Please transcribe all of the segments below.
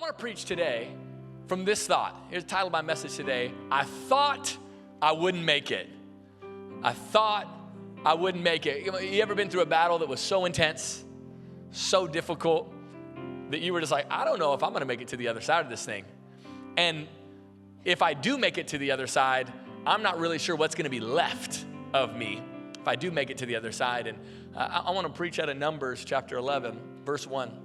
want to preach today from this thought. Here's the title of my message today. I thought I wouldn't make it. I thought I wouldn't make it. You ever been through a battle that was so intense, so difficult, that you were just like, I don't know if I'm going to make it to the other side of this thing. And if I do make it to the other side, I'm not really sure what's going to be left of me if I do make it to the other side. And I want to preach out of Numbers chapter 11, verse 1.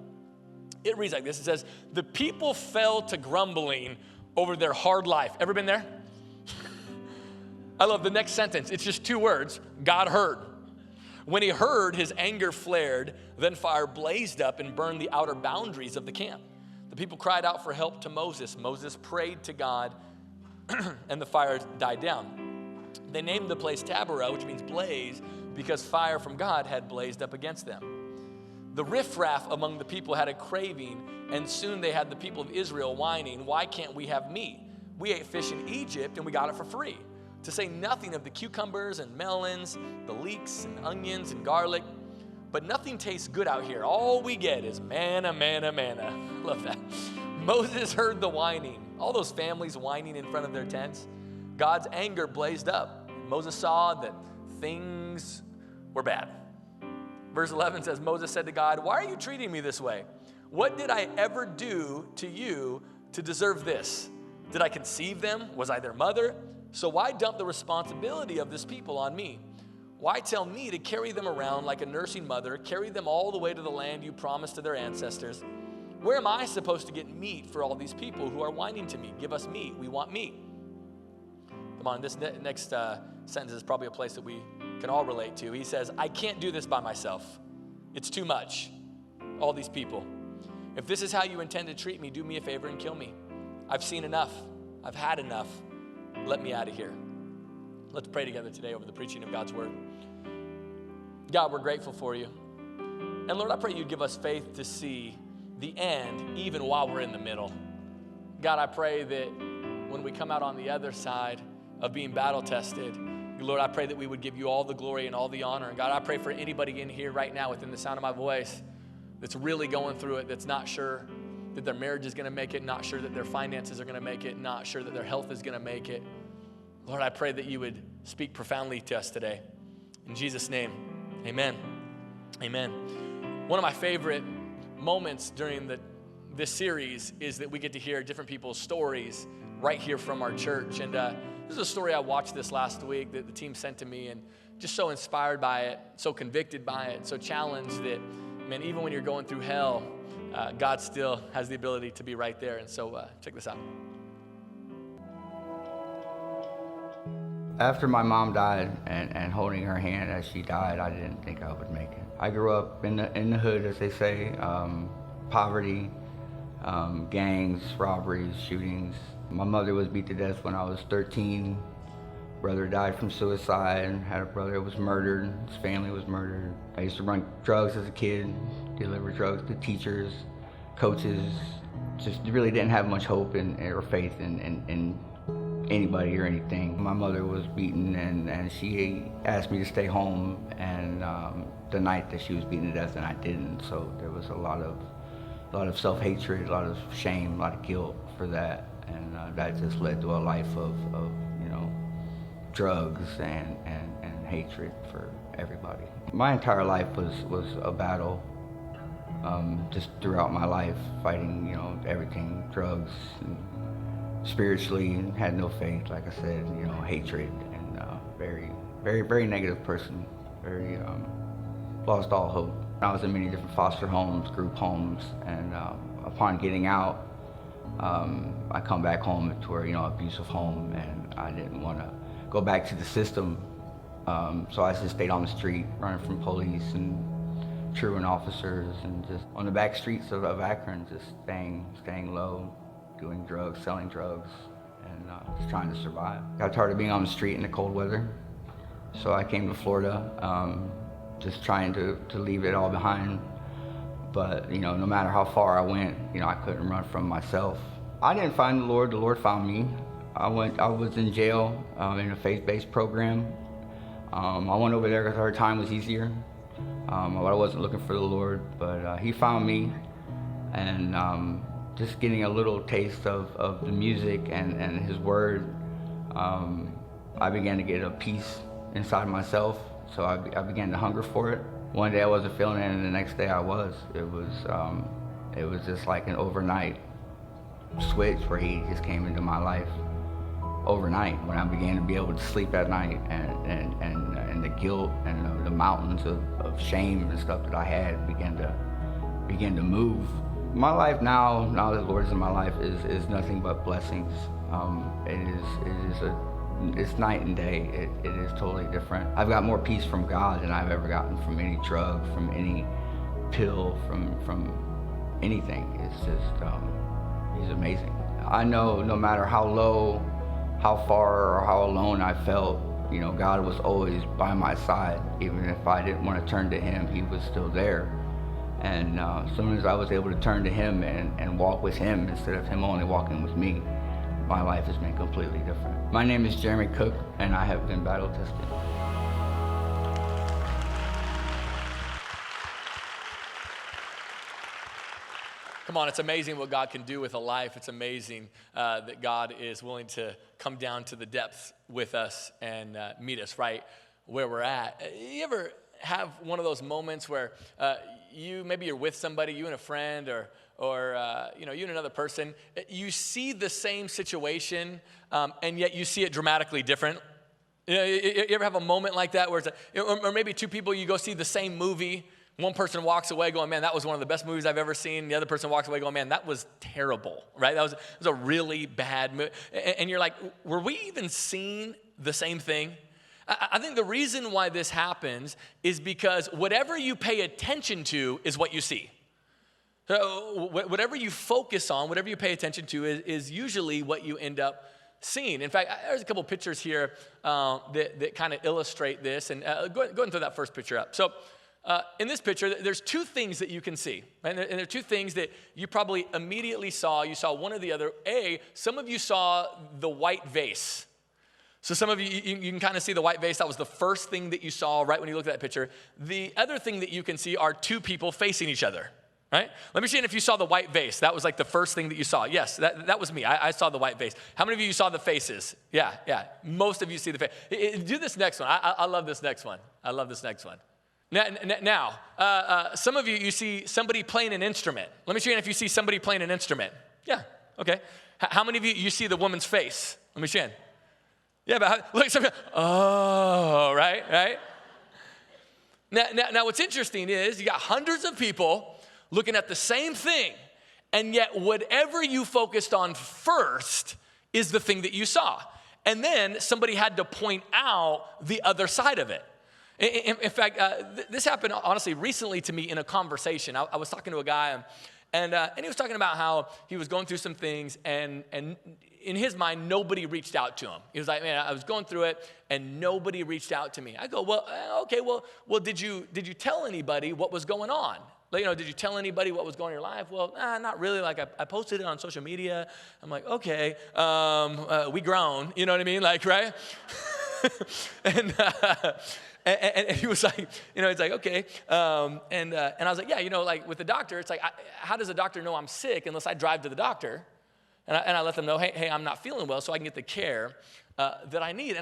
It reads like this. It says, the people fell to grumbling over their hard life. Ever been there? I love the next sentence. It's just 2 words. God heard. When he heard, his anger flared. Then fire blazed up and burned the outer boundaries of the camp. The people cried out for help to Moses. Moses prayed to God, and the fire died down. They named the place Taberah, which means blaze, because fire from God had blazed up against them. The riffraff among the people had a craving, and soon they had the people of Israel whining, why can't we have meat? We ate fish in Egypt, and we got it for free. To say nothing of the cucumbers and melons, the leeks and onions and garlic. But nothing tastes good out here. All we get is manna, manna, manna. Love that. Moses heard the whining, all those families whining in front of their tents. God's anger blazed up. Moses saw that things were bad. Verse 11 says, Moses said to God, why are you treating me this way? What did I ever do to you to deserve this? Did I conceive them? Was I their mother? So why dump the responsibility of this people on me? Why tell me to carry them around like a nursing mother, carry them all the way to the land you promised to their ancestors? Where am I supposed to get meat for all these people who are whining to me? Give us meat. We want meat. Come on, this next sentence is probably a place that we can all relate to. He says, I can't do this by myself. It's too much. All these people. If this is how you intend to treat me, do me a favor and kill me. I've seen enough. I've had enough. Let me out of here. Let's pray together today over the preaching of God's word. God, we're grateful for you. And Lord, I pray you'd give us faith to see the end even while we're in the middle. God, I pray that when we come out on the other side of being battle tested, Lord, I pray that we would give you all the glory and all the honor. And God, I pray for anybody in here right now within the sound of my voice that's really going through it, that's not sure that their marriage is going to make it, not sure that their finances are going to make it, not sure that their health is going to make it. Lord, I pray that you would speak profoundly to us today. In Jesus' name, amen. Amen. One of my favorite moments during this series is that we get to hear different people's stories right here from our church. And this is a story I watched this last week that the team sent to me, and just so inspired by it, so convicted by it, so challenged that, man, even when you're going through hell, God still has the ability to be right there. And so check this out. After my mom died and holding her hand as she died, I didn't think I would make it. I grew up in the hood, as they say, poverty, gangs, robberies, shootings. My mother was beat to death when I was 13. Brother died from suicide. Had a brother that was murdered. His family was murdered. I used to run drugs as a kid, deliver drugs to teachers, coaches. Just really didn't have much hope or faith in anybody or anything. My mother was beaten, and she asked me to stay home, and the night that she was beaten to death, and I didn't. So there was a lot of self-hatred, a lot of shame, a lot of guilt for that, and that just led to a life of drugs and hatred for everybody. My entire life was a battle, just throughout my life, fighting everything, drugs, and spiritually had no faith, like I said, hatred, and very, very, very negative person, very lost all hope. I was in many different foster homes, group homes, and upon getting out, I come back home to a abusive home, and I didn't want to go back to the system, so I just stayed on the street, running from police and truant officers, and just on the back streets of Akron, just staying low, doing drugs, selling drugs, and just trying to survive. Got tired of being on the street in the cold weather, so I came to Florida, just trying to leave it all behind. But no matter how far I went, I couldn't run from myself. I didn't find the Lord found me. I was in jail in a faith-based program. I went over there because our time was easier. But I wasn't looking for the Lord, but he found me, and just getting a little taste of the music and his word, I began to get a peace inside myself. So I began to hunger for it. One day I wasn't feeling it, and the next day I was. It was just like an overnight switch where he just came into my life overnight, when I began to be able to sleep at night, and the guilt and the mountains of shame and stuff that I had began to move. My life now that the Lord is in my life, is nothing but blessings. It's night and day. It is totally different. I've got more peace from God than I've ever gotten from any drug, from any pill, from anything. It's just, He's amazing. I know no matter how low, how far, or how alone I felt, God was always by my side. Even if I didn't want to turn to Him, He was still there. And as soon as I was able to turn to Him and walk with Him instead of Him only walking with me, my life has been completely different. My name is Jeremy Cook, and I have been battle tested. Come on, it's amazing what God can do with a life. It's amazing that God is willing to come down to the depths with us and meet us right where we're at. You ever have one of those moments where maybe you're with somebody, you and a friend, or you and another person, you see the same situation, and yet you see it dramatically different? You ever have a moment like that where it's or maybe two people, you go see the same movie. One person walks away going, man, that was one of the best movies I've ever seen. The other person walks away going, man, that was terrible, right? It was a really bad movie. And you're like, were we even seeing the same thing? I think the reason why this happens is because whatever you pay attention to is what you see. So whatever you focus on, whatever you pay attention to is usually what you end up seeing. In fact, there's a couple pictures here that kind of illustrate this. And go ahead and throw that first picture up. So in this picture, there's two things that you can see. Right? And there are two things that you probably immediately saw. You saw one or the other. Some of you saw the white vase. So some of you can kind of see the white vase. That was the first thing that you saw right when you looked at that picture. The other thing that you can see are two people facing each other, right? Let me see if you saw the white vase. That was like the first thing that you saw. Yes, that was me. I saw the white vase. How many of you saw the faces? Yeah. Most of you see the face. Do this next one. I love this next one. I love this next one. Now, some of you see somebody playing an instrument. Let me show you if you see somebody playing an instrument. Yeah, okay. How many of you see the woman's face? Let me show you. Yeah, but look, right? Now, what's interesting is you got hundreds of people looking at the same thing, and yet whatever you focused on first is the thing that you saw. And then somebody had to point out the other side of it. In fact, this happened, honestly, recently to me in a conversation. I was talking to a guy, and he was talking about how he was going through some things, and in his mind, nobody reached out to him. He was like, man, I was going through it, and nobody reached out to me. I go, well, okay, well, did you tell anybody what was going on? Like, did you tell anybody what was going on in your life? Well, not really. Like, I posted it on social media. I'm like, okay, we grown. You know what I mean? Like, right? And he was like, it's like, okay. And I was like, yeah, like with the doctor, it's like, how does a doctor know I'm sick unless I drive to the doctor? And I let them know, hey, I'm not feeling well, so I can get the care that I need.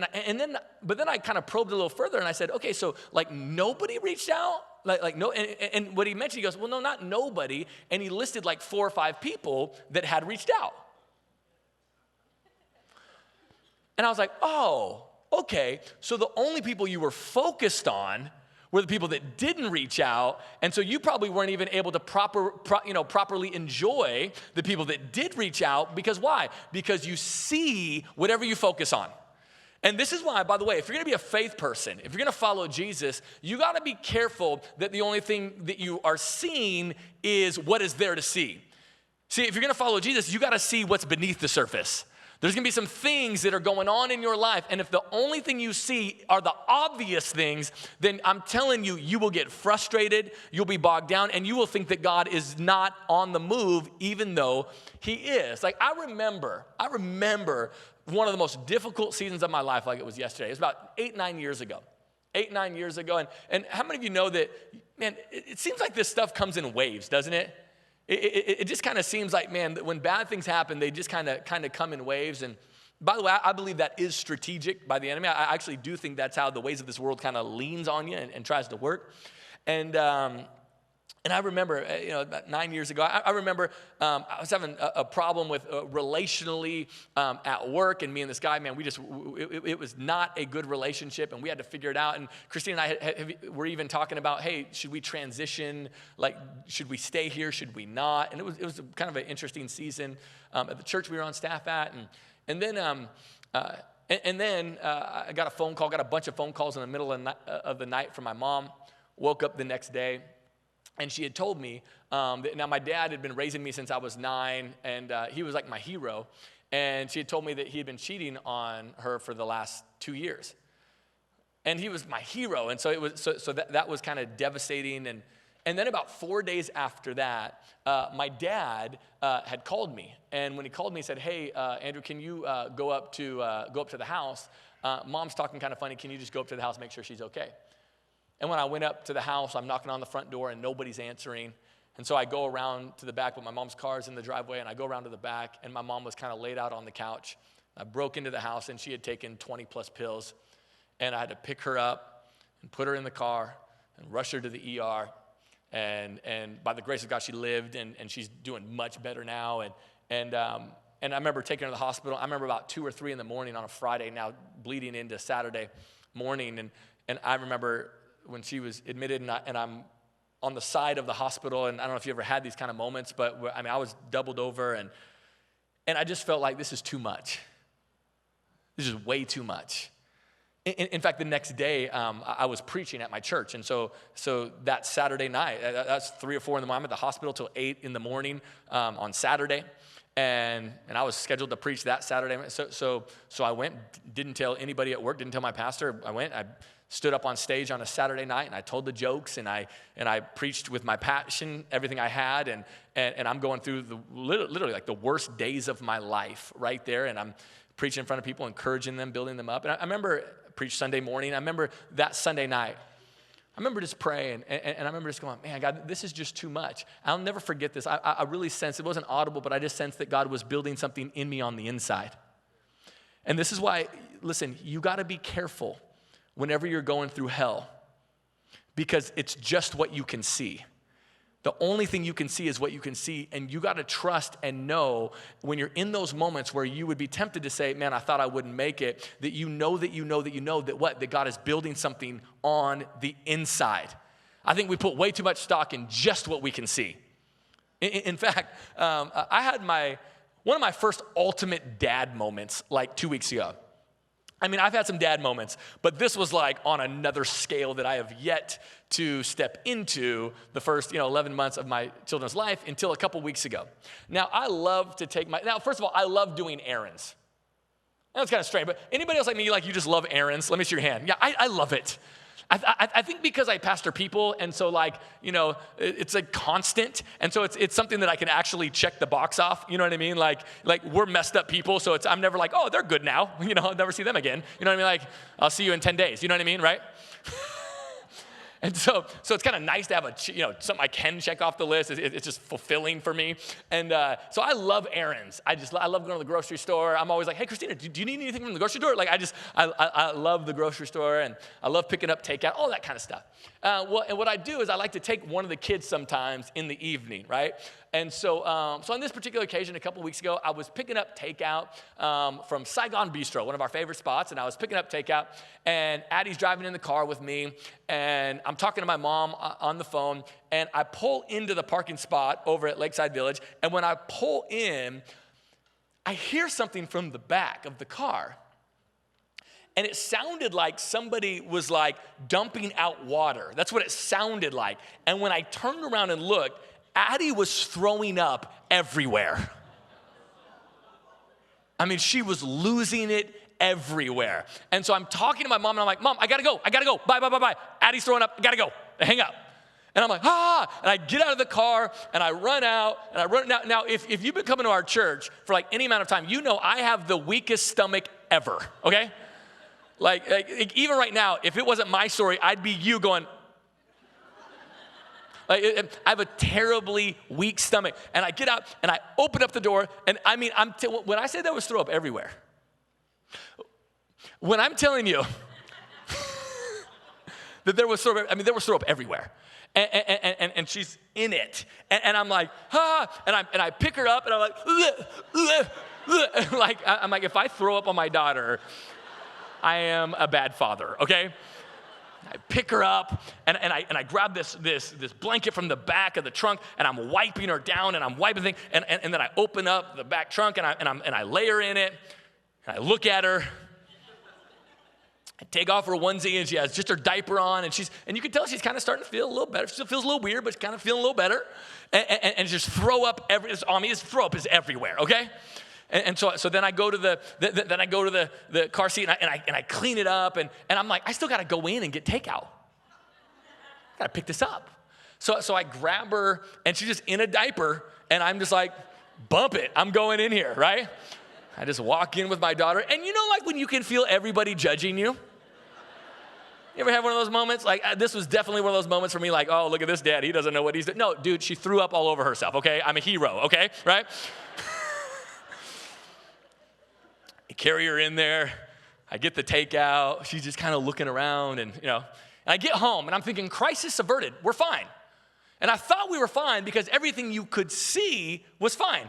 But then I kind of probed a little further, and I said, okay, so like nobody reached out? Like no, and what he mentioned, he goes, well, no, not nobody. And he listed like 4 or 5 people that had reached out. And I was like, oh, okay, so the only people you were focused on were the people that didn't reach out, and so you probably weren't even able to properly enjoy the people that did reach out, because why? Because you see whatever you focus on. And this is why, by the way, if you're gonna be a faith person, if you're gonna follow Jesus, you gotta be careful that the only thing that you are seeing is what is there to see. See, if you're gonna follow Jesus, you gotta see what's beneath the surface. There's gonna be some things that are going on in your life, and if the only thing you see are the obvious things, then I'm telling you, you will get frustrated, you'll be bogged down, and you will think that God is not on the move, even though He is. Like, I remember one of the most difficult seasons of my life like it was yesterday. It was about 8-9 years ago. 8-9 years ago, and how many of you know that, man, it seems like this stuff comes in waves, doesn't it? It just kind of seems like, man, that when bad things happen, they just kind of come in waves. And by the way, I believe that is strategic by the enemy. I actually do think that's how the ways of this world kind of leans on you and tries to work. And I remember, about 9 years ago, I remember I was having a problem with relationally at work, and me and this guy, man, it was not a good relationship, and we had to figure it out. And Christine and I were even talking about, hey, should we transition? Like, should we stay here? Should we not? And it was kind of an interesting season at the church we were on staff at, and then I got a phone call, got a bunch of phone calls in the middle of the night from my mom. Woke up the next day, and she had told me that now my dad had been raising me since I was 9, and he was like my hero. And she had told me that he had been cheating on her for the last 2 years, and he was my hero. And so it was that was kind of devastating. And then about 4 days after that, my dad had called me, and when he called me, he said, "Hey, Andrew, can you go up to the house? Mom's talking kind of funny. Can you just go up to the house, make sure she's okay?" And when I went up to the house, I'm knocking on the front door and nobody's answering. And so I go around to the back, but my mom's car is in the driveway, and I go around to the back, and my mom was kind of laid out on the couch. I broke into the house, and she had taken 20 plus pills, and I had to pick her up and put her in the car and rush her to the ER. And by the grace of God, she lived, and she's doing much better now. And I remember taking her to the hospital. I remember about 2 or 3 in the morning on a Friday, now bleeding into Saturday morning. And I remember when she was admitted, and I'm on the side of the hospital, and I don't know if you ever had these kind of moments, but I mean, I was doubled over, and I just felt like this is too much. This is way too much. In fact, the next day, I was preaching at my church, and so that Saturday night, that's 3 or 4 in the morning, I'm at the hospital till 8 in the morning on Saturday, and I was scheduled to preach that Saturday. So I went, didn't tell anybody at work, didn't tell my pastor. I stood up on stage on a Saturday night, and I told the jokes, and I preached with my passion, everything I had, and I'm going through literally like the worst days of my life right there, and I'm preaching in front of people, encouraging them, building them up. And I remember preached Sunday morning. I remember that Sunday night. I remember just praying, and I remember just going, man, God, this is just too much. I'll never forget this. I really sensed, it wasn't audible, but I just sensed that God was building something in me on the inside. And this is why, listen, you got to be careful whenever you're going through hell, because it's just what you can see. The only thing you can see is what you can see, and you got to trust and know when you're in those moments where you would be tempted to say, man, I thought I wouldn't make it, that you know that God is building something on the inside. I think we put way too much stock in just what we can see. In fact, I had one of my first ultimate dad moments like 2 weeks ago. I mean, I've had some dad moments, but this was like on another scale that I have yet to step into the first, 11 months of my children's life until a couple weeks ago. Now, first of all, I love doing errands. That's kind of strange, but anybody else like me, like you just love errands? Let me see your hand. Yeah, I love it. I think because I pastor people, and so it's a constant, and so it's something that I can actually check the box off. You know what I mean? Like we're messed up people, so I'm never like, oh, they're good now. I'll never see them again. You know what I mean? Like I'll see you in 10 days. You know what I mean, right? And so it's kind of nice to have something I can check off the list. It's just fulfilling for me. And so I love errands. I love going to the grocery store. I'm always like, hey, Christina, do you need anything from the grocery store? Like I love the grocery store, and I love picking up takeout, all that kind of stuff. And what I do is I like to take one of the kids sometimes in the evening, right? And so on this particular occasion, a couple weeks ago, I was picking up takeout from Saigon Bistro, one of our favorite spots, and I was picking up takeout, and Addie's driving in the car with me, and I'm talking to my mom on the phone, and I pull into the parking spot over at Lakeside Village, and when I pull in, I hear something from the back of the car. And it sounded like somebody was like dumping out water. That's what it sounded like. And when I turned around and looked, Addie was throwing up everywhere. I mean, she was losing it everywhere. And so I'm talking to my mom, and I'm like, Mom, I gotta go. Bye. Addie's throwing up, I gotta go. I hang up. And I'm like, and I get out of the car, and I run out, and I run. Now, if you've been coming to our church for like any amount of time, you know I have the weakest stomach ever, okay? Like even right now, if it wasn't my story, I'd be you going, I have a terribly weak stomach. And I get out and I open up the door. And I mean, when I say that was throw up everywhere. When I'm telling you that there was throw up, there was throw up everywhere. And she's in it. And I'm like, and I pick her up and I'm like, I'm like, if I throw up on my daughter, I am a bad father, okay? I pick her up and I grab this blanket from the back of the trunk and I'm wiping her down and I'm wiping things and then I open up the back trunk and I lay her in it and I look at her. I take off her onesie and she has just her diaper on and you can tell she's kind of starting to feel a little better. She still feels a little weird, but she's kind of feeling a little better. And just throw up throw up is everywhere, okay? And so then I go to the car seat and I clean it up and I'm like, I still got to go in and get takeout. I got to pick this up. So I grab her and she's just in a diaper and I'm just like, bump it. I'm going in here, right? I just walk in with my daughter. And you know, like when you can feel everybody judging you? You ever have one of those moments? Like, this was definitely one of those moments for me, like, oh, look at this dad. He doesn't know what he's doing. No, dude, she threw up all over herself, okay? I'm a hero, okay? Right? I carry her in there. I get the takeout. She's just kind of looking around and I get home and I'm thinking, crisis averted. We're fine. And I thought we were fine because everything you could see was fine.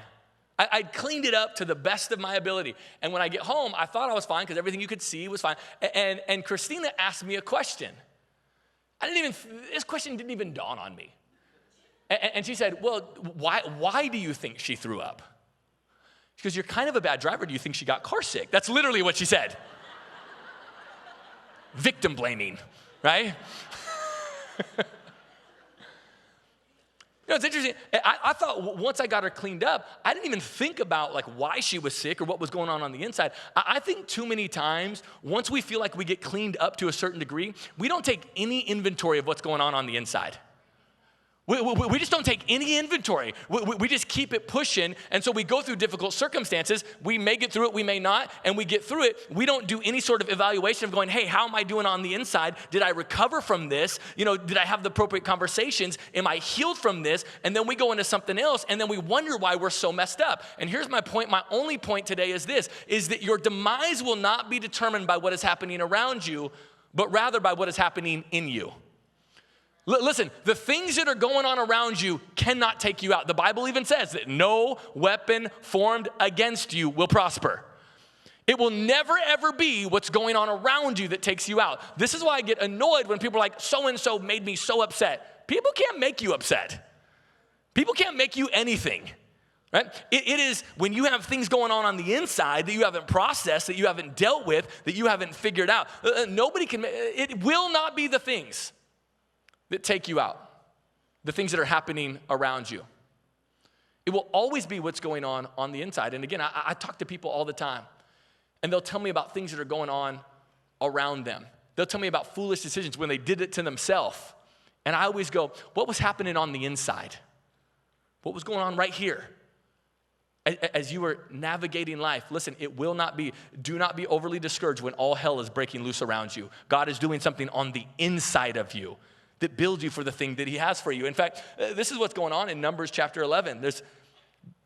I'd cleaned it up to the best of my ability. And when I get home, I thought I was fine because everything you could see was fine. And Christina asked me a question. This question didn't even dawn on me. And she said, well, why do you think she threw up? She goes, you're kind of a bad driver. Do you think she got car sick? That's literally what she said. Victim blaming, right? It's interesting. I thought once I got her cleaned up, I didn't even think about like why she was sick or what was going on the inside. I think too many times, once we feel like we get cleaned up to a certain degree, we don't take any inventory of what's going on the inside. We just don't take any inventory. We just keep it pushing. And so we go through difficult circumstances. We may get through it, we may not. And we get through it. We don't do any sort of evaluation of going, hey, how am I doing on the inside? Did I recover from this? Did I have the appropriate conversations? Am I healed from this? And then we go into something else. And then we wonder why we're so messed up. And here's my point. My only point today is this, is that your demise will not be determined by what is happening around you, but rather by what is happening in you. Listen, the things that are going on around you cannot take you out. The Bible even says that no weapon formed against you will prosper. It will never, ever be what's going on around you that takes you out. This is why I get annoyed when people are like, so-and-so made me so upset. People can't make you upset. People can't make you anything, right? It is when you have things going on the inside that you haven't processed, that you haven't dealt with, that you haven't figured out. Nobody can, it will not be the things that take you out, the things that are happening around you. It will always be what's going on the inside. And again, I talk to people all the time, and they'll tell me about things that are going on around them. They'll tell me about foolish decisions when they did it to themselves. And I always go, what was happening on the inside? What was going on right here? As you were navigating life, listen, do not be overly discouraged when all hell is breaking loose around you. God is doing something on the inside of you that builds you for the thing that he has for you. In fact, this is what's going on in Numbers chapter 11. There's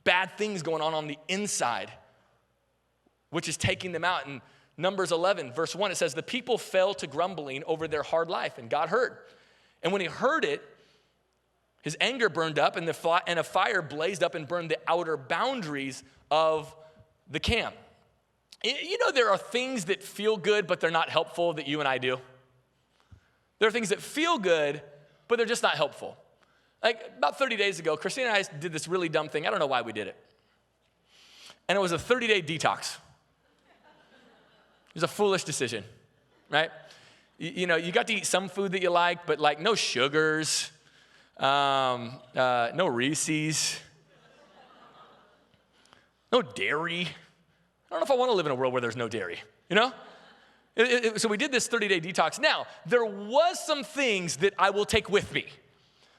bad things going on the inside, which is taking them out. In Numbers 11, verse 1, it says, the people fell to grumbling over their hard life, and God heard. And when he heard it, his anger burned up, and a fire blazed up and burned the outer boundaries of the camp. There are things that feel good, but they're not helpful that you and I do. There are things that feel good, but they're just not helpful. Like about 30 days ago, Christina and I did this really dumb thing. I don't know why we did it. And it was a 30-day detox. It was a foolish decision, right? You got to eat some food that you like, but like no sugars, no Reese's, no dairy. I don't know if I want to live in a world where there's no dairy, So we did this 30-day detox. Now, there was some things that I will take with me.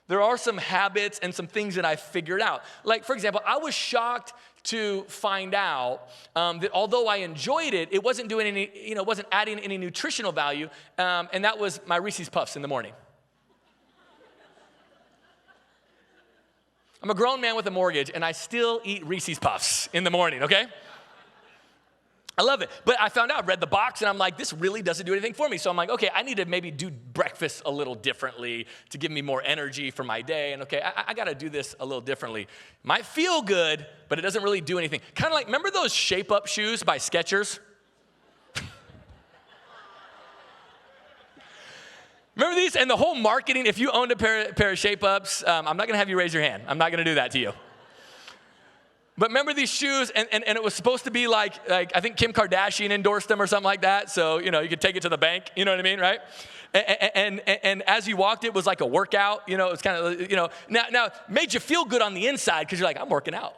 There are some habits and some things that I figured out. Like, for example, I was shocked to find out that although I enjoyed it, it wasn't doing any, wasn't adding any nutritional value, and that was my Reese's Puffs in the morning. I'm a grown man with a mortgage, and I still eat Reese's Puffs in the morning, okay? I love it. But I found out, read the box, and I'm like, this really doesn't do anything for me. So I'm like, okay, I need to maybe do breakfast a little differently to give me more energy for my day. And okay, I got to do this a little differently. Might feel good, but it doesn't really do anything. Kind of like, remember those Shape-Up shoes by Skechers? Remember these? And the whole marketing, if you owned a pair of Shape-Ups, I'm not going to have you raise your hand. I'm not going to do that to you. But remember these shoes, and it was supposed to be like I think Kim Kardashian endorsed them or something like that. So, you know, you could take it to the bank, you know what I mean, right? And as you walked, it was like a workout, you know, it was kind of, you know, now made you feel good on the inside because you're like, I'm working out.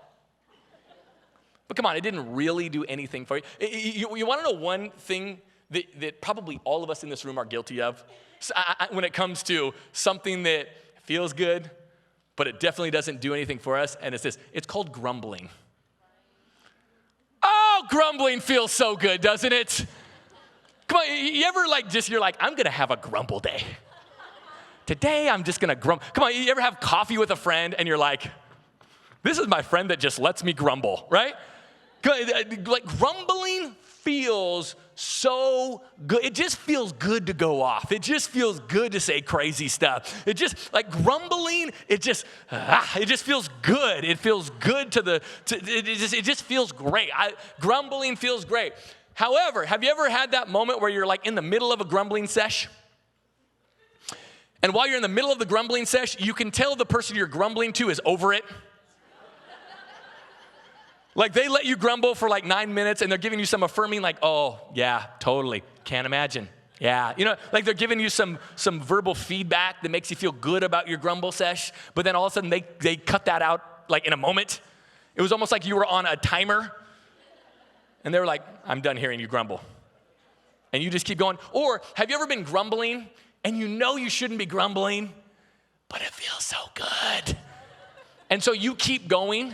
But come on, it didn't really do anything for you. You want to know one thing that probably all of us in this room are guilty of? So when it comes to something that feels good, but it definitely doesn't do anything for us, and it's this. It's called grumbling. Oh, grumbling feels so good, doesn't it? Come on, you ever you're like, I'm going to have a grumble day. Today, I'm just going to grumble. Come on, you ever have coffee with a friend, and you're like, this is my friend that just lets me grumble, right? Like grumbling feels so good. It just feels good to go off. It just feels good to say crazy stuff. It just, like grumbling, it just feels good. It feels good it just feels great. Grumbling feels great. However, have you ever had that moment where you're like in the middle of a grumbling sesh? And while you're in the middle of the grumbling sesh, you can tell the person you're grumbling to is over it. Like they let you grumble for like 9 minutes and they're giving you some affirming like, oh, yeah, totally, can't imagine. Yeah, you know, like they're giving you some verbal feedback that makes you feel good about your grumble sesh, but then all of a sudden they cut that out like in a moment. It was almost like you were on a timer and they were like, I'm done hearing you grumble. And you just keep going. Or have you ever been grumbling and you know you shouldn't be grumbling, but it feels so good. And so you keep going.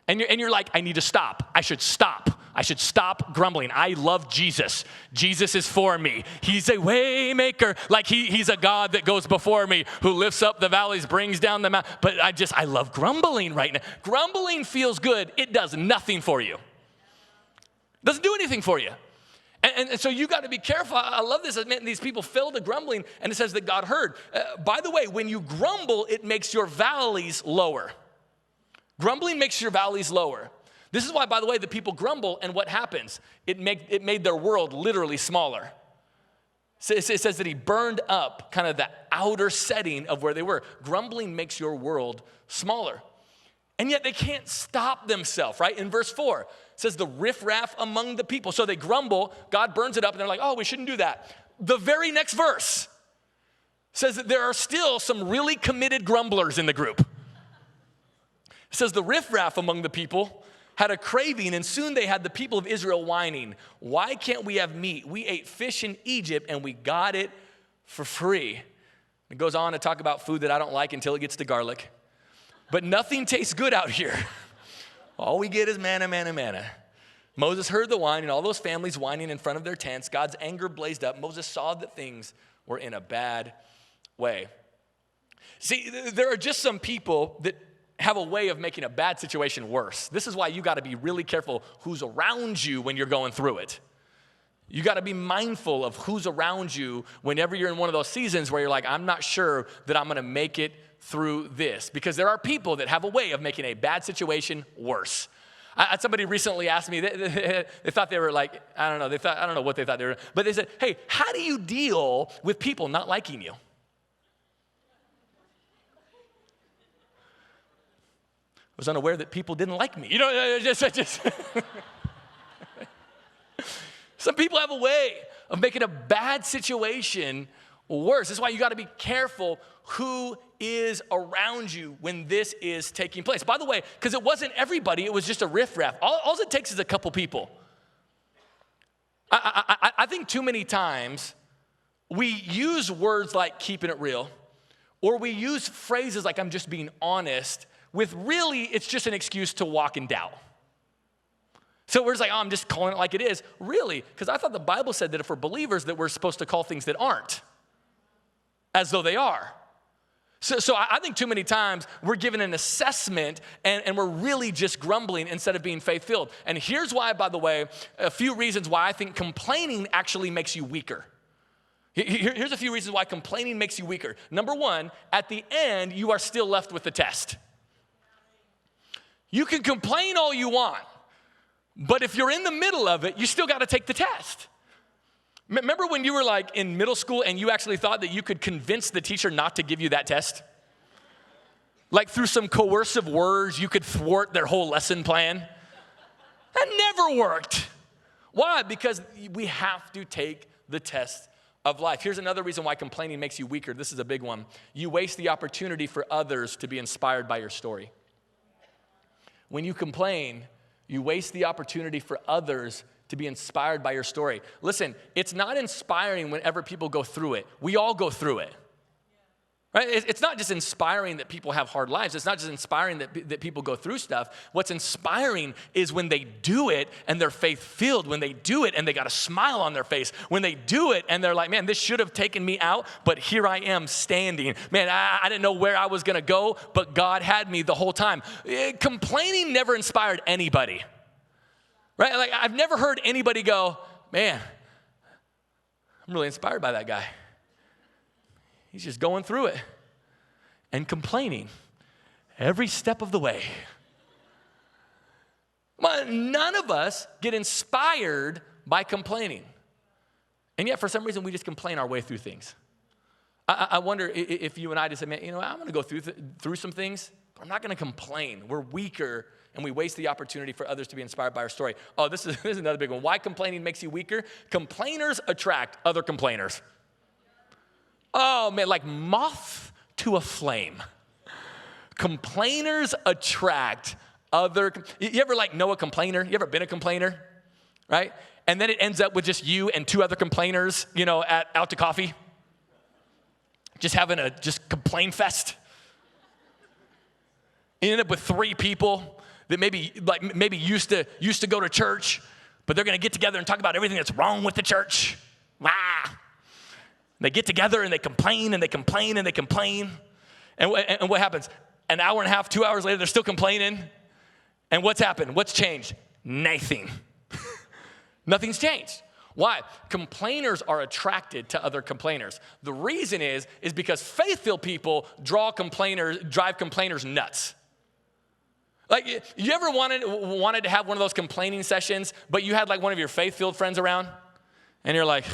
And you're like, I need to stop. I should stop grumbling. I love Jesus. Jesus is for me. He's a way maker. Like he's a God that goes before me, who lifts up the valleys, brings down the mountains. But I love grumbling right now. Grumbling feels good. It does nothing for you. Doesn't do anything for you. And so you got to be careful. I love this. These people fell to grumbling, and it says that God heard. By the way, when you grumble, it makes your valleys lower. Grumbling makes your valleys lower. This is why, by the way, the people grumble, and what happens? It made their world literally smaller. So it says that he burned up kind of the outer setting of where they were. Grumbling makes your world smaller. And yet they can't stop themselves, right? In verse 4, it says the riffraff among the people. So they grumble, God burns it up, and they're like, oh, we shouldn't do that. The very next verse says that there are still some really committed grumblers in the group. It says the riffraff among the people had a craving, and soon they had the people of Israel whining, why can't we have meat? We ate fish in Egypt, and we got it for free. It goes on to talk about food that I don't like until it gets to garlic. But nothing tastes good out here. All we get is manna, manna, manna. Moses heard the whine, and all those families whining in front of their tents. God's anger blazed up. Moses saw that things were in a bad way. See, there are just some people that have a way of making a bad situation worse. This is why you got to be really careful who's around you when you're going through it. You got to be mindful of who's around you whenever you're in one of those seasons where you're like, I'm not sure that I'm going to make it through this. Because there are people that have a way of making a bad situation worse. Somebody recently asked me, they thought they were like, I don't know what they thought they were, but they said, hey, how do you deal with people not liking you? Was unaware that people didn't like me. You know, just some people have a way of making a bad situation worse. This is why you got to be careful who is around you when this is taking place. By the way, because it wasn't everybody, it was just a riffraff. All it takes is a couple people. I think too many times we use words like keeping it real, or we use phrases like I'm just being honest, with really, it's just an excuse to walk in doubt. So we're just like, oh, I'm just calling it like it is. Really, because I thought the Bible said that if we're believers that we're supposed to call things that aren't as though they are. So I think too many times we're given an assessment and we're really just grumbling instead of being faith-filled. And here's why, by the way, a few reasons why I think complaining actually makes you weaker. Here's a few reasons why complaining makes you weaker. Number one, at the end, you are still left with the test. You can complain all you want, but if you're in the middle of it, you still got to take the test. Remember when you were like in middle school and you actually thought that you could convince the teacher not to give you that test? Like through some coercive words, you could thwart their whole lesson plan? That never worked. Why? Because we have to take the test of life. Here's another reason why complaining makes you weaker. This is a big one. You waste the opportunity for others to be inspired by your story. When you complain, you waste the opportunity for others to be inspired by your story. Listen, it's not inspiring whenever people go through it. We all go through it. Right? It's not just inspiring that people have hard lives. It's not just inspiring that people go through stuff. What's inspiring is when they do it and they're faith-filled, when they do it and they got a smile on their face, when they do it and they're like, man, this should have taken me out, but here I am standing. Man, I didn't know where I was going to go, but God had me the whole time. Complaining never inspired anybody. Right? Like, I've never heard anybody go, man, I'm really inspired by that guy. He's just going through it and complaining every step of the way. Well, none of us get inspired by complaining. And yet, for some reason, we just complain our way through things. I wonder if you and I just say, man, you know, I'm going to go through some things, but I'm not going to complain. We're weaker, and we waste the opportunity for others to be inspired by our story. Oh, this is another big one. Why complaining makes you weaker? Complainers attract other complainers. Oh, man, like moth to a flame. Complainers attract other. You ever like know a complainer? You ever been a complainer? Right? And then it ends up with just you and two other complainers, you know, out to coffee. Just having a complain fest. You end up with three people that maybe used to go to church, but they're going to get together and talk about everything that's wrong with the church. They get together and they complain and they complain and they complain. And what happens? An hour and a half, 2 hours later, they're still complaining. And what's happened? What's changed? Nothing. Nothing's changed. Why? Complainers are attracted to other complainers. The reason is because faith-filled people drive complainers nuts. Like, you ever wanted to have one of those complaining sessions, but you had like one of your faith-filled friends around, and you're like,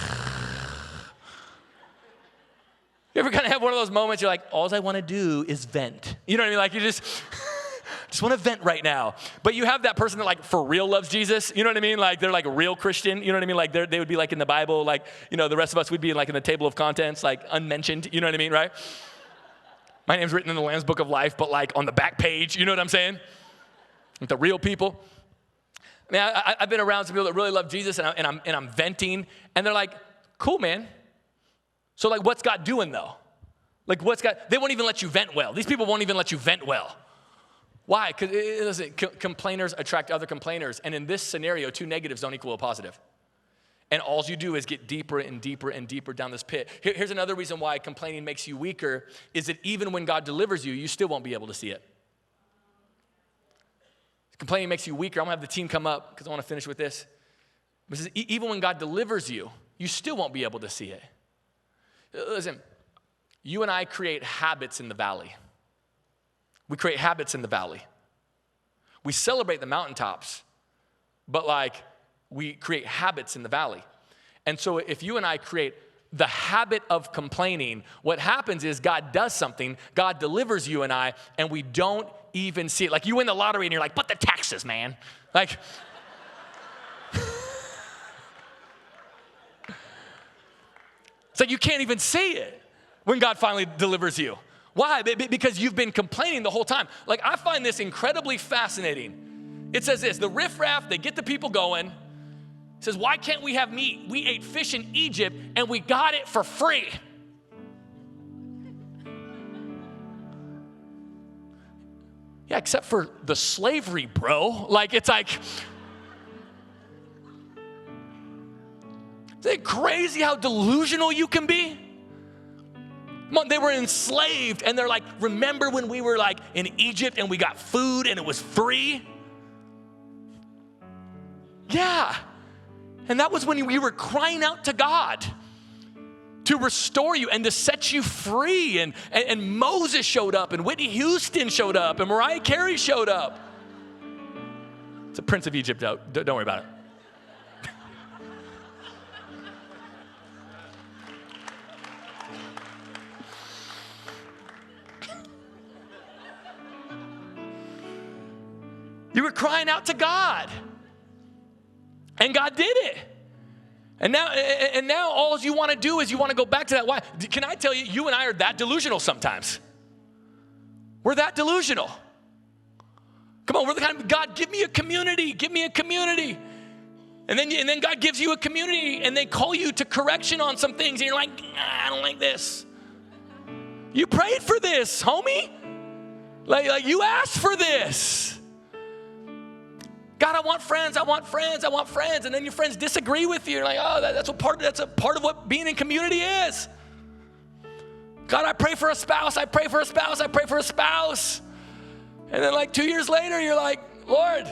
you ever kind of have one of those moments you're like, all I want to do is vent. You know what I mean? Like, you just want to vent right now. But you have that person that like for real loves Jesus. You know what I mean? Like, they're like a real Christian. You know what I mean? Like, they would be like in the Bible. Like, you know, the rest of us would be like in the table of contents, like unmentioned. You know what I mean, right? My name's written in the Lamb's Book of Life, but like on the back page. You know what I'm saying? Like the real people. I mean, I've been around some people that really love Jesus, and I'm venting, and they're like, cool, man. So like, what's God doing though? Like, they won't even let you vent well. These people won't even let you vent well. Why? Because complainers attract other complainers. And in this scenario, two negatives don't equal a positive. And all you do is get deeper and deeper and deeper down this pit. Here's another reason why complaining makes you weaker, is that even when God delivers you, you still won't be able to see it. Complaining makes you weaker. I'm going to have the team come up because I want to finish with this. It says, even when God delivers you, you still won't be able to see it. Listen, you and I create habits in the valley. We create habits in the valley. We celebrate the mountaintops, but like we create habits in the valley. And so if you and I create the habit of complaining, what happens is God does something, God delivers you and I, and we don't even see it. Like you win the lottery and you're like, but the taxes, man. Like, it's like you can't even see it when God finally delivers you. Why? Because you've been complaining the whole time. Like, I find this incredibly fascinating. It says this, the riffraff, they get the people going. It says, why can't we have meat? We ate fish in Egypt and we got it for free. Yeah, except for the slavery, bro. Like, it's like, isn't it crazy how delusional you can be? Come on, they were enslaved, and they're like, remember when we were like in Egypt and we got food and it was free? Yeah. And that was when we were crying out to God to restore you and to set you free. And Moses showed up, and Whitney Houston showed up, and Mariah Carey showed up. It's a Prince of Egypt, though. Don't worry about it. You were crying out to God, and God did it. And now all you want to do is you want to go back to that. Why? Can I tell you, you and I are that delusional sometimes. We're that delusional. Come on, we're the kind of, God, give me a community, give me a community. And then God gives you a community, and they call you to correction on some things, and you're like, I don't like this. You prayed for this, homie. Like you asked for this. God, I want friends, I want friends, I want friends. And then your friends disagree with you. You're like, oh, that's a part of what being in community is. God, I pray for a spouse, I pray for a spouse, I pray for a spouse. And then like 2 years later, you're like, Lord,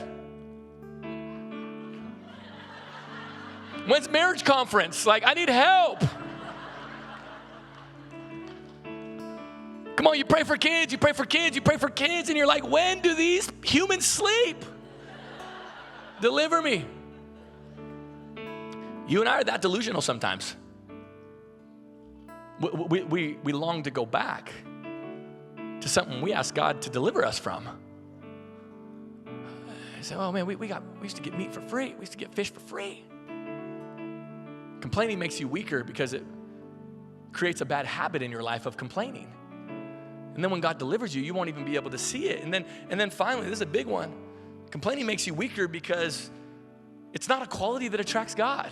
when's marriage conference? Like, I need help. Come on, you pray for kids, you pray for kids, you pray for kids. And you're like, when do these humans sleep? Deliver me. You and I are that delusional sometimes. We long to go back to something we asked God to deliver us from. I say, oh man, we used to get meat for free. We used to get fish for free. Complaining makes you weaker because it creates a bad habit in your life of complaining. And then when God delivers you, you won't even be able to see it. And then finally, this is a big one. Complaining makes you weaker because it's not a quality that attracts God.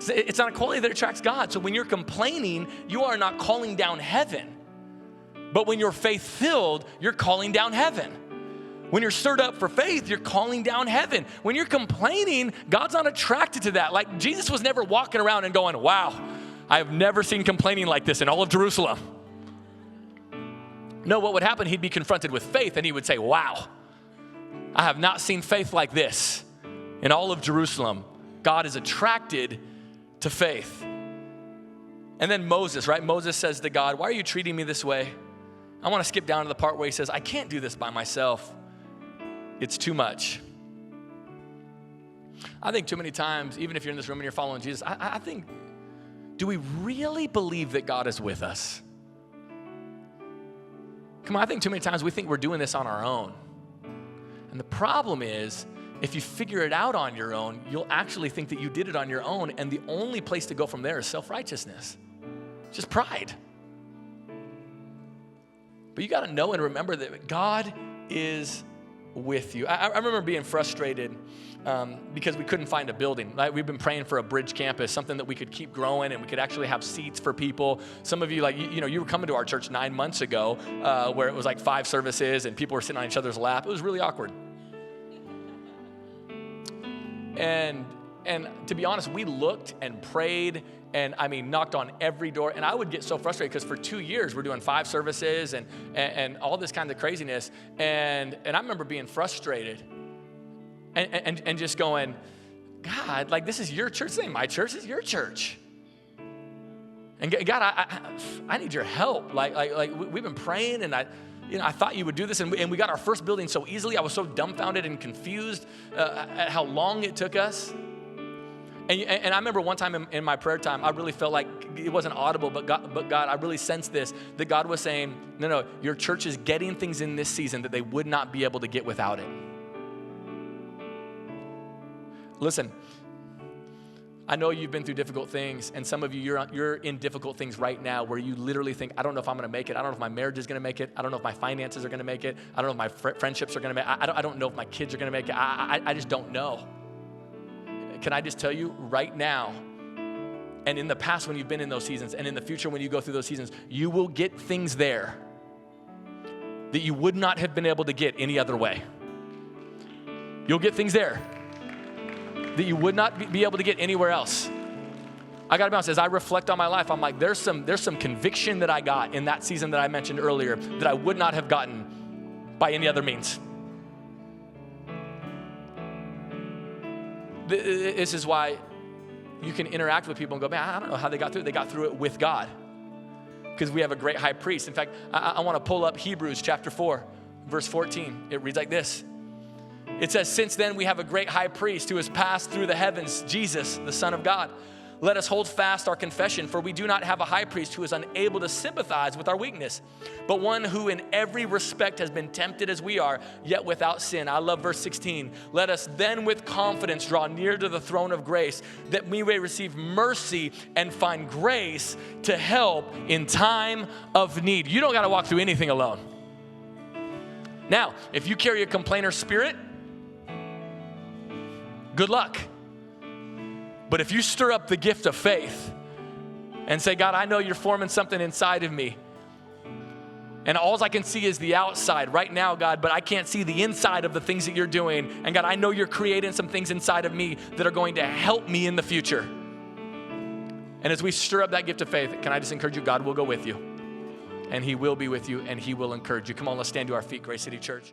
It's not a quality that attracts God. So when you're complaining, you are not calling down heaven. But when you're faith-filled, you're calling down heaven. When you're stirred up for faith, you're calling down heaven. When you're complaining, God's not attracted to that. Like Jesus was never walking around and going, wow, I have never seen complaining like this in all of Jerusalem. No, what would happen? He'd be confronted with faith and he would say, wow, I have not seen faith like this in all of Jerusalem. God is attracted to faith. And then Moses, right? Moses says to God, why are you treating me this way? I want to skip down to the part where he says, I can't do this by myself. It's too much. I think too many times, even if you're in this room and you're following Jesus, I think, do we really believe that God is with us? Come on, I think too many times we think we're doing this on our own. And the problem is, if you figure it out on your own, you'll actually think that you did it on your own, and the only place to go from there is self-righteousness. It's just pride. But you got to know and remember that God is with you. I remember being frustrated because we couldn't find a building. Right? We've been praying for a bridge campus, something that we could keep growing and we could actually have seats for people. Some of you, like, you were coming to our church 9 months ago where it was like 5 services and people were sitting on each other's lap. It was really awkward. And to be honest, we looked and prayed and knocked on every door. And I would get so frustrated because for 2 years we're doing 5 services and all this kind of craziness. And I remember being frustrated and just going, God, like, this is your church. This ain't my church. This is your church. And God, I need your help. Like we've been praying, and I thought you would do this, and we got our first building so easily. I was so dumbfounded and confused at how long it took us. And I remember one time in my prayer time, I really felt like it wasn't audible, but God, I really sensed this, that God was saying, no, your church is getting things in this season that they would not be able to get without it. Listen, I know you've been through difficult things, and some of you, you're in difficult things right now where you literally think, I don't know if I'm going to make it. I don't know if my marriage is going to make it. I don't know if my finances are going to make it. I don't know if my friendships are going to make it. I don't know if my kids are going to make it. I just don't know. Can I just tell you right now, and in the past when you've been in those seasons, and in the future when you go through those seasons, you will get things there that you would not have been able to get any other way. You'll get things there that you would not be able to get anywhere else. I gotta be honest, as I reflect on my life, I'm like, there's some conviction that I got in that season that I mentioned earlier that I would not have gotten by any other means. This is why you can interact with people and go, man, I don't know how they got through it. They got through it with God because we have a great high priest. In fact, I want to pull up Hebrews chapter 4, verse 14. It reads like this. It says, since then we have a great high priest who has passed through the heavens, Jesus, the Son of God. Let us hold fast our confession, for we do not have a high priest who is unable to sympathize with our weakness, but one who in every respect has been tempted as we are, yet without sin. I love verse 16. Let us then with confidence draw near to the throne of grace, that we may receive mercy and find grace to help in time of need. You don't got to walk through anything alone. Now, if you carry a complainer spirit, good luck. But if you stir up the gift of faith and say, God, I know you're forming something inside of me, and all I can see is the outside right now, God, but I can't see the inside of the things that you're doing. And God, I know you're creating some things inside of me that are going to help me in the future. And as we stir up that gift of faith, can I just encourage you, God will go with you, and he will be with you, and he will encourage you. Come on, let's stand to our feet, Grace City Church.